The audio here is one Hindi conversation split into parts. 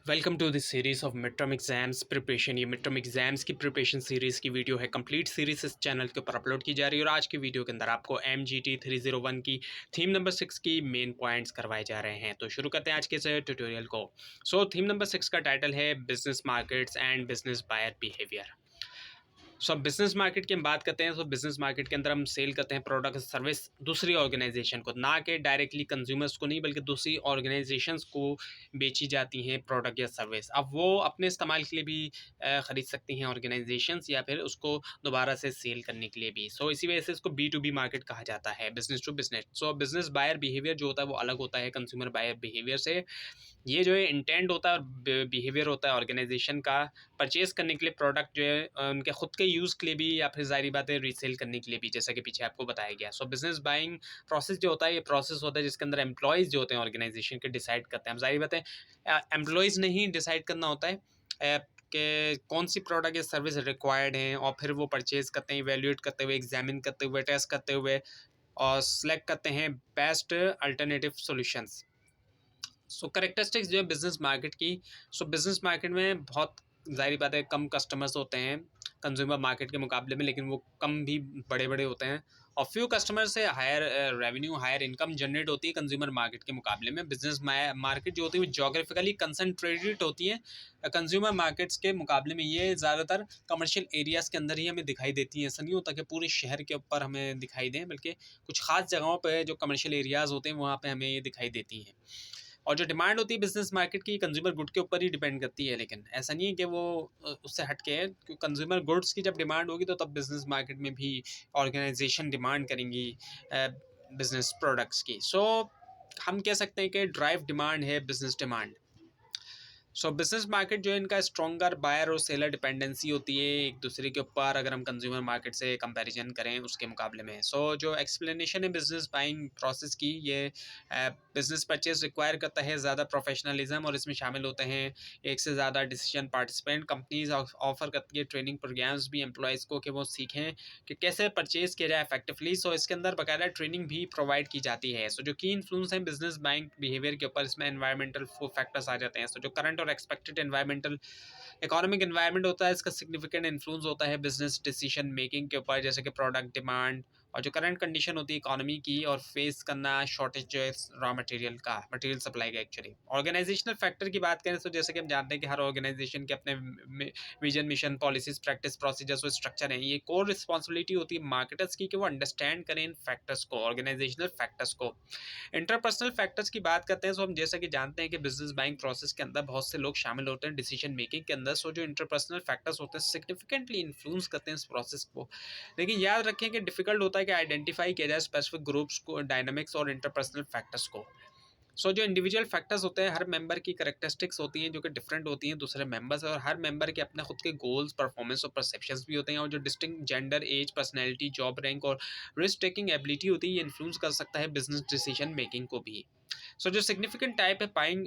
Welcome to this series of mid term exams preparation. ये मिड टर्म एग्जाम्स की प्रिपरेशन सीरीज़ की वीडियो है। कंप्लीट सीरीज इस चैनल के ऊपर अपलोड की जा रही है और आज की वीडियो के अंदर आपको MGT 301 की थीम नंबर 6 की मेन पॉइंट्स करवाए जा रहे हैं। तो शुरू करते हैं आज के इस ट्यूटोरियल को। थीम नंबर 6 का टाइटल है business markets and business buyer behaviour. Business market की हम बात करते हैं तो बिजनेस मार्केट के अंदर हम सेल करते हैं प्रोडक्ट सर्विस दूसरी ऑर्गेनाइजेशन को, ना कि डायरेक्टली कंज्यूमर्स को नहीं, बल्कि दूसरी ऑर्गेनाइजेशंस को बेची जाती हैं प्रोडक्ट या सर्विस। अब वो अपने इस्तेमाल के लिए भी ख़रीद सकती हैं ऑर्गेनाइजेशंस, या फिर उसको दोबारा से सेल करने के लिए भी। इसी वजह से इसको B2B मार्केट कहा जाता है, business to business. Business buyer behaviour जो होता है वो अलग होता है कंज्यूमर बायर बिहेवियर से। ये जो है इंटेंट होता है और बिहेवियर होता है ऑर्गेनाइजेशन का परचेज करने के लिए प्रोडक्ट जो है उनके खुद के यूज़ के लिए भी, या फिर ज़ाहिर बात है रीसेल करने के लिए भी, जैसा कि पीछे आपको बताया गया। बिजनेस बाइंग प्रोसेस जो होता है, ये प्रोसेस होता है जिसके अंदर एम्प्लॉयज़ जो होते हैं ऑर्गेनाइजेशन के डिसाइड करते हैं। अब ज़ाहिर बात है एम्प्लॉयज़ ने ही डिसाइड करना होता है कि कौन सी प्रोडक्ट या सर्विस रिक्वायर्ड हैं, और फिर वो परचेज़ करते हैं, इवेल्यूएट करते हुए, एग्जामिन करते हुए, टेस्ट करते हुए और सेलेक्ट करते हैं बेस्ट अल्टरनेटिव सॉल्यूशंस। करेक्टरिस्टिक्स जो है बिजनेस मार्केट की। बिजनेस मार्केट में बहुत ज़ाहिर बात है कम कस्टमर्स होते हैं कंज्यूमर मार्केट के मुकाबले में, लेकिन वो कम भी बड़े बड़े होते हैं और फ्यू कस्टमर से higher revenue, higher income generate होती है कंज्यूमर मार्केट के मुकाबले में। बिजनेस मार्केट जो होती है वो जोग्राफिकली कंसनट्रेटेड होती है कंज्यूमर मार्केट्स के मुकाबले में। ये ज़्यादातर कमर्शियल एरियाज़ के अंदर ही हमें दिखाई देती हैं। ऐसा नहीं होता कि पूरे शहर के ऊपर हमें दिखाई दें, बल्कि कुछ खास जगहों पर जो कमर्शियल एरियाज़ होते हैं वहाँ पर हमें ये दिखाई देती हैं। और जो डिमांड होती है बिजनेस मार्केट की कंज्यूमर गुड के ऊपर ही डिपेंड करती है, लेकिन ऐसा नहीं है कि वो उससे हट के है, क्योंकि कंज्यूमर गुड्स की जब डिमांड होगी तो तब बिजनेस मार्केट में भी ऑर्गेनाइजेशन डिमांड करेंगी बिजनेस प्रोडक्ट्स की। हम कह सकते हैं कि ड्राइव डिमांड है बिजनेस डिमांड। बिजनेस मार्केट जो है इनका स्ट्रॉन्गर बायर और सेलर डिपेंडेंसी होती है एक दूसरे के ऊपर, अगर हम कंज्यूमर मार्केट से कंपैरिजन करें उसके मुकाबले में। जो एक्सप्लेनेशन है बिजनेस बाइंग प्रोसेस की, ये बिजनेस परचेज रिक्वायर करता है ज़्यादा प्रोफेशनलिज्म, और इसमें शामिल होते हैं एक से ज़्यादा डिसीजन पार्टिसिपेंट। कंपनीज ऑफर करती है ट्रेनिंग प्रोग्राम्स भी एम्प्लॉयज़ को कि वो सीखें कि कैसे परचेज किया जाए इफेक्टिवली। इसके अंदर बाकायदा ट्रेनिंग भी प्रोवाइड की जाती है। जो की इन्फ्लुएंस है बिजनेस बाइंग बिहेवियर के ऊपर, इसमें एनवायरमेंटल फैक्टर्स आ जाते हैं। जो करंट और एक्सपेक्टेड एनवायरमेंटल इकोनॉमिक एनवायरनमेंट होता है, इसका सिग्निफिकेंट इन्फ्लुएंस होता है बिजनेस डिसीजन मेकिंग के ऊपर, जैसे कि प्रोडक्ट डिमांड और जो करंट कंडीशन होती है इकोनॉमी की, और फेस करना शॉर्टेज जो है रॉ मटेरियल का, मटेरियल सप्लाई का। एक्चुअली ऑर्गेनाइजेशनल फैक्टर की बात करें तो जैसे कि हम जानते हैं कि हर ऑर्गेनाइजेशन के अपने vision, mission, policies, practice, procedures और स्ट्रक्चर हैं। ये कोर रिस्पॉन्सिबिलिटी होती है मार्केटर्स की कि वो अंडरस्टैंड करें इन फैक्टर्स को, ऑर्गेनाइजेशनल फैक्टर्स को। इंटरपर्सनल फैक्टर्स की बात करते हैं हम जैसा कि जानते हैं कि बिजनेस बाइंग प्रोसेस के अंदर बहुत से लोग शामिल होते हैं डिसीजन मेकिंग के अंदर। जो इंटरपर्सनल फैक्टर्स होते हैं सिग्निफिकेंटली इन्फ्लुएंस करते हैं इस प्रोसेस को। लेकिन याद रखें कि डिफिकल्ट होता है कि आइडेंटिफाई किया जाए स्पेसिफिक ग्रुप्स को, डायनामिक्स और इंटरपर्सनल फैक्टर्स को। जो इंडिविजुअल फैक्टर्स होते हैं, हर मेंबर की करैक्टरिस्टिक्स होती हैं जो कि डिफरेंट होती हैं दूसरे मेंबर से, और हर मेंबर के अपने खुद के गोल्स, परफॉर्मेंस और परसेप्शंस भी होते हैं। और जो distinct gender, age, personality, job rank और रिस्क टेकिंग एबिलिटी होती है, ये इन्फ्लुएंस कर सकता है बिजनेस डिसीजन मेकिंग को भी। जो सिग्निफिकेंट टाइप है बाइंग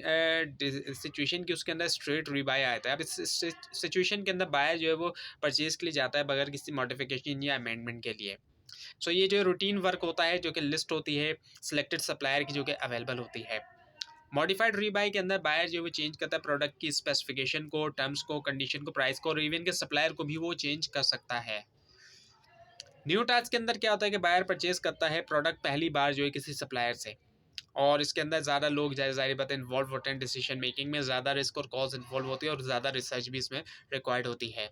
सिचुएशन की, उसके अंदर स्ट्रेट रीबाय आता है। अब इस सिचुएशन के अंदर बायर जो है वो परचेज के लिए जाता है बगैर किसी मॉडिफिकेशन या अमेंडमेंट के लिए। ये जो रूटीन वर्क होता है, जो कि लिस्ट होती है सिलेक्टेड सप्लायर की जो कि अवेलेबल होती है। मॉडिफाइड रीबाई के अंदर बायर जो वो चेंज करता है प्रोडक्ट की स्पेसिफिकेशन को, टर्म्स को, कंडीशन को, प्राइस को, और इवन के सप्लायर को भी वो चेंज कर सकता है। न्यू टास्क के अंदर क्या होता है कि बायर परचेज करता है प्रोडक्ट पहली बार जो है किसी सप्लायर से, और इसके अंदर ज़्यादा लोग ज़ाहिर बात है इन्वॉल्व होते हैं डिसीजन मेकिंग में, ज़्यादा रिस्क और कॉज इन्वॉल्व होती है और ज़्यादा रिसर्च भी इसमें रिक्वायर्ड होती है।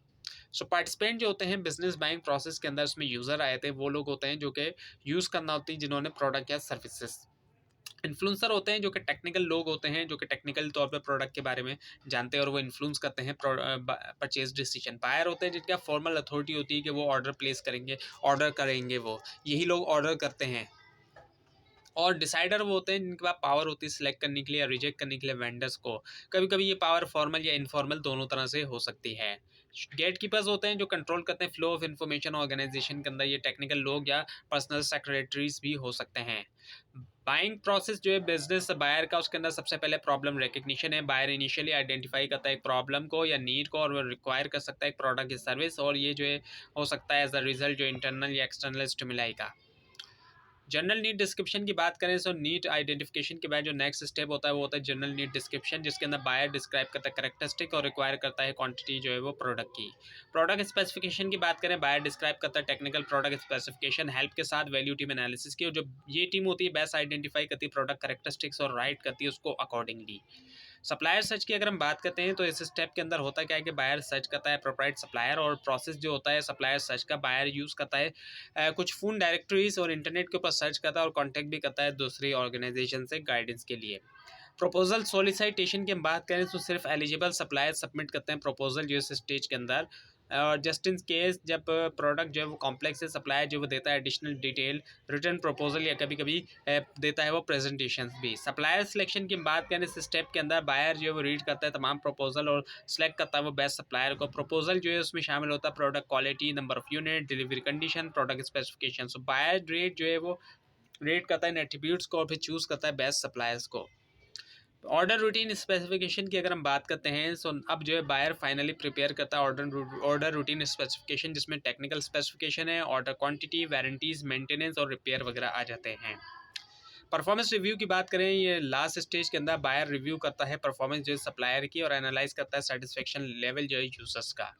पार्टिसिपेंट जो होते हैं बिजनेस बाइंग प्रोसेस के अंदर, उसमें यूज़र आए थे, वो लोग होते हैं जो कि यूज़ करना होती है जिन्होंने प्रोडक्ट या सर्विसेज। इन्फ्लुएंसर होते हैं जो कि टेक्निकल लोग होते हैं, जो कि टेक्निकल तौर पे प्रोडक्ट के बारे में जानते हैं और वो इन्फ्लुएंस करते हैं परचेज डिसीजन। बायर होते हैं जिनका फॉर्मल अथॉरिटी होती है कि वो ऑर्डर प्लेस करेंगे, ऑर्डर करेंगे, वो यही लोग ऑर्डर करते हैं। और डिसाइडर वो होते हैं जिनके पास पावर होती है सिलेक्ट करने के लिए या रिजेक्ट करने के लिए वेंडर्स को। कभी कभी ये पावर फॉर्मल या इनफॉर्मल दोनों तरह से हो सकती है। गेट कीपर्स होते हैं जो कंट्रोल करते हैं फ्लो ऑफ इन्फॉर्मेशन ऑर्गेनाइजेशन के अंदर, ये टेक्निकल लोग या पर्सनल सेक्रेटरीज भी हो सकते हैं। बाइंग प्रोसेस जो है बिजनेस बायर का, उसके अंदर सबसे पहले प्रॉब्लम रिकग्निशन है। बायर इनिशियली आइडेंटिफाई करता है एक प्रॉब्लम को या नीड को, और वो रिक्वायर कर सकता है एक प्रोडक्ट या सर्विस, और ये जो है हो सकता है एज अ रिजल्ट जो इंटरनल या एक्सटर्नल स्टिमुलाई का। जनरल नीड डिस्क्रिप्शन की बात करें तो नीड आइडेंटिफिकेशन के बाद जो नेक्स्ट स्टेप होता है वो होता है जनरल नीड डिस्क्रिप्शन, जिसके अंदर बायर डिस्क्राइब करता है करेक्टरिस्टिक और रिक्वायर करता है क्वांटिटी जो है वो प्रोडक्ट की। प्रोडक्ट स्पेसिफिकेशन की बात करें, बायर डिस्क्राइब करता है टेक्निकल प्रोडक्ट स्पेसिफिकेशन हेल्प के साथ वैल्यू टीम एनालिसिस की, और जो ये टीम होती है बेस्ट आइडेंटिफाई करती है प्रोडक्ट करेक्टरिस्टिक्स और राइट करती है उसको अकॉर्डिंगली। सप्लायर सर्च की अगर हम बात करते हैं तो इस स्टेप के अंदर होता क्या है कि बायर सर्च करता है प्रोप्राइट सप्लायर, और प्रोसेस जो होता है सप्लायर सर्च का बायर यूज़ करता है कुछ फ़ोन डायरेक्टरीज और इंटरनेट के ऊपर सर्च करता है और कॉन्टैक्ट भी करता है दूसरी ऑर्गेनाइजेशन से गाइडेंस के लिए। प्रपोजल सोलिसिटेशन की हम बात करें तो सिर्फ एलिजिबल सप्लायर सबमिट करते हैं प्रपोजल जो इस स्टेज के अंदर, और जस्ट इन केस जब प्रोडक्ट जो है वो कॉम्प्लेक्स है, सप्लायर जो वो देता है एडिशनल डिटेल रिटर्न प्रपोजल या कभी कभी देता है वो प्रेजेंटेशन भी। सप्लायर सिलेक्शन की बात करें इस स्टेप के अंदर बायर जो है वो रीड करता है तमाम प्रपोजल और सेलेक्ट करता है वो बेस्ट सप्लायर को। प्रपोजल जो है उसमें शामिल होता है product quality, number of unit, delivery condition, product specification. So buyer rate जो है वो रेट करता है इन एट्रीब्यूट्स को और फिर चूज़ करता है बेस्ट सप्लायर्स को। ऑर्डर रूटीन स्पेसिफिकेशन की अगर हम बात करते हैं तो अब जो है बायर फाइनली प्रिपेयर करता है ऑर्डर रूटीन स्पेसिफिकेशन, जिसमें टेक्निकल स्पेसिफिकेशन है, ऑर्डर क्वांटिटी, वारंटीज, मेंटेनेंस और रिपेयर वगैरह आ जाते हैं। परफॉर्मेंस रिव्यू की बात करें, ये लास्ट स्टेज के अंदर बायर रिव्यू करता है परफॉर्मेंस जो है सप्लायर की और एनालाइज करता है सेटिस्फेक्शन लेवल जो है यूजर्स का।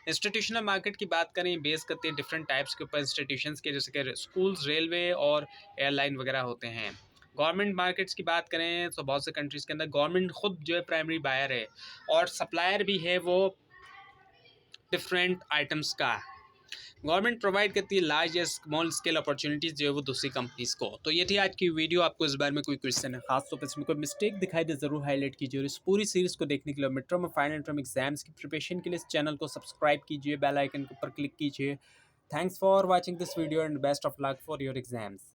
इंस्टीट्यूशनल मार्केट की बात करें, बेस करते हैं डिफरेंट टाइप्स के ऊपर इंस्टीट्यूशंस के, जैसे कि स्कूल्स, रेलवे और एयरलाइन वगैरह होते हैं। गवर्नमेंट मार्केट्स की बात करें तो बहुत से कंट्रीज़ के अंदर गवर्नमेंट खुद जो है प्राइमरी बायर है और सप्लायर भी है वो डिफरेंट आइटम्स का। गवर्नमेंट प्रोवाइड करती है लार्ज या स्मॉल स्केल अपॉर्चुनिटीज़ जो है वो दूसरी कंपनीज़ को। तो ये थी आज की वीडियो। आपको इस बारे में कोई क्वेश्चन है खास तौर पर इसमें कोई मिस्टेक दिखाई दे ज़रूर हाईलाइट कीजिए, और इस पूरी सीरीज़ को देखने के लिए मिड टर्म और फाइनल टर्म एग्जाम्स की प्रिपरेशन के लिए इस चैनल को सब्सक्राइब कीजिए, बेल आइकन के ऊपर क्लिक कीजिए। Thanks for watching this video and best of luck for your exams.